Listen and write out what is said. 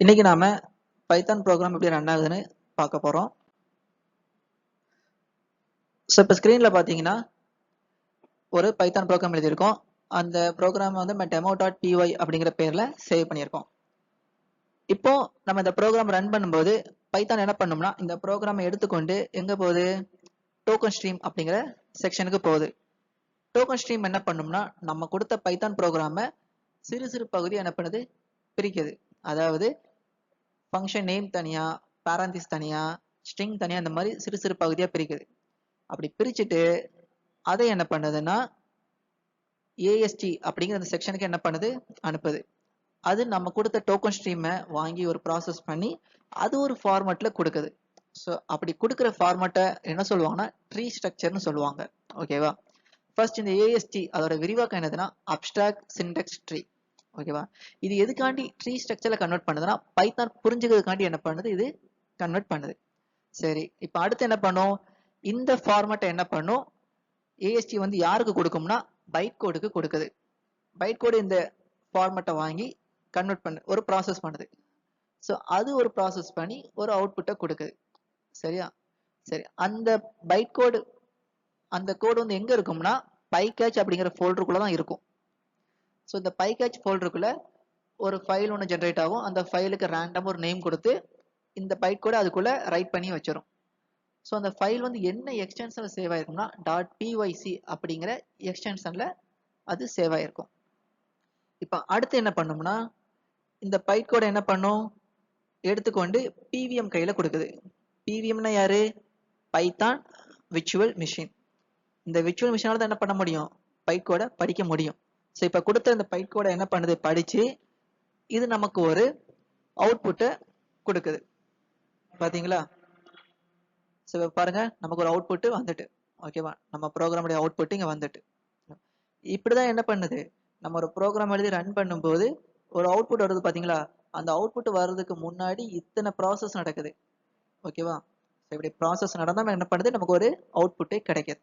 இன்னைக்கு நாம Python program எப்படி ரன் ஆகுதுன்னு பார்க்க போறோம். ஸோ இப்போ ஸ்க்ரீன்ல பார்த்தீங்கன்னா ஒரு பைத்தான் ப்ரோக்ராம் எழுதியிருக்கோம். அந்த ப்ரோக்ராம் வந்து நம்ம demo.py அப்படிங்கிற பேர்ல சேவ் பண்ணியிருக்கோம். இப்போ நம்ம இந்த ப்ரோக்ராம் ரன் பண்ணும்போது பைத்தான் என்ன பண்ணும்னா இந்த ப்ரோக்ராமை எடுத்துக்கொண்டு எங்க போகுது, டோக்கன் ஸ்ட்ரீம் அப்படிங்கிற செக்ஷனுக்கு போகுது. டோக்கன் ஸ்ட்ரீம் என்ன பண்ணும்னா நம்ம கொடுத்த பைத்தான் ப்ரோக்ராமை சிறு சிறு பகுதி என்ன பண்ணுது, பிரிக்குது. அதாவது ஃபங்க்ஷன் நேம் தனியா, பேரந்திஸ் தனியா, ஸ்ட்ரிங் தனியா, இந்த மாதிரி சிறு சிறு பகுதியா பிரிக்குது. அப்படி பிரிச்சுட்டு அதை என்ன பண்ணுதுன்னா ஏஎஸ்டி அப்படிங்கிற அந்த செக்ஷனுக்கு என்ன பண்ணுது, அனுப்புது. அது நம்ம கொடுத்த டோக்கன் ஸ்ட்ரீமை வாங்கி ஒரு ப்ராசஸ் பண்ணி அது ஒரு ஃபார்மேட்ல கொடுக்குது. ஸோ அப்படி கொடுக்குற ஃபார்மேட்டை என்ன சொல்லுவாங்கன்னா ட்ரீ ஸ்ட்ரக்சர்னு சொல்லுவாங்க. ஓகேவா? ஃபர்ஸ்ட் இந்த ஏஎஸ்டி அதோட விரிவாக்கம் என்னதுன்னா அப்ஸ்ட்ராக்ட் சின்டெக்ஸ் ட்ரீ. ஓகேவா? இது எதுக்காண்டி ட்ரீ ஸ்ட்ரக்சர்ல கன்வெர்ட் பண்ணுதுன்னா பைத்தான் புரிஞ்சுக்கிறதுக்காண்டி என்ன பண்ணுது, இது கன்வெர்ட் பண்ணுது. சரி, இப்போ அடுத்து என்ன பண்ணும், இந்த ஃபார்மேட்டை என்ன பண்ணும், ஏஎஸ்டி வந்து யாருக்கு கொடுக்கும்னா பைட் கோடுக்கு கொடுக்குது. பைட் கோடு இந்த ஃபார்மேட்டை வாங்கி கன்வெர்ட் பண்ணு ஒரு ப்ராசஸ் பண்ணுது. ஸோ அது ஒரு ப்ராசஸ் பண்ணி ஒரு அவுட்புட்டை கொடுக்குது. சரியா? சரி, அந்த பைட் கோடு அந்த கோடு வந்து எங்க இருக்கும்னா பைகேட்ச் அப்படிங்கிற ஃபோல்டருக்குள்ள தான் இருக்கும். ஸோ இந்த பைகேட்ச் ஃபோல்டருக்குள்ள ஒரு ஃபைல் ஒன்று ஜென்ரேட் ஆகும். அந்த ஃபைலுக்கு ரேண்டம் ஒரு நேம் கொடுத்து இந்த பைட் கோடை அதுக்குள்ள ரைட் பண்ணி வச்சிரும். ஸோ அந்த ஃபைல் வந்து என்ன எக்ஸ்டென்ஷனில் சேவ் ஆயிருக்கும்னா .pyc அப்படிங்கிற எக்ஸ்டென்ஷனில் அது சேவ் ஆயிருக்கும். இப்போ அடுத்து என்ன பண்ணும்னா இந்த பைட் கோடை என்ன பண்ணும், எடுத்துக்கொண்டு பிவிஎம் கையில் கொடுக்குது. பிவிஎம்னா யாரு, பைத்தான் விர்ச்சுவல் மிஷின். இந்த விர்ச்சுவல் மிஷினால தான் என்ன பண்ண முடியும், பைட் கோடை படிக்க முடியும். ஸோ இப்போ கொடுத்த இந்த பைட் கோடை என்ன பண்ணுது, படிச்சு இது நமக்கு ஒரு அவுட்புட்டை கொடுக்குது. பார்த்தீங்களா? ஸோ பாருங்க, நமக்கு ஒரு அவுட்புட் வந்துட்டு. ஓகேவா? நம்ம ப்ரோக்ராமுடைய அவுட்புட் இங்கே வந்துட்டு. இப்படிதான் என்ன பண்ணுது, நம்ம ஒரு ப்ரோக்ராம் எழுதி ரன் பண்ணும்போது ஒரு அவுட்புட் வருது பார்த்தீங்களா, அந்த அவுட்புட் வர்றதுக்கு முன்னாடி இத்தனை ப்ராசஸ் நடக்குது. ஓகேவா? இப்படி ப்ராசஸ் நடந்தால் என்ன பண்ணுது, நமக்கு ஒரு அவுட்புட்டே கிடைக்குது.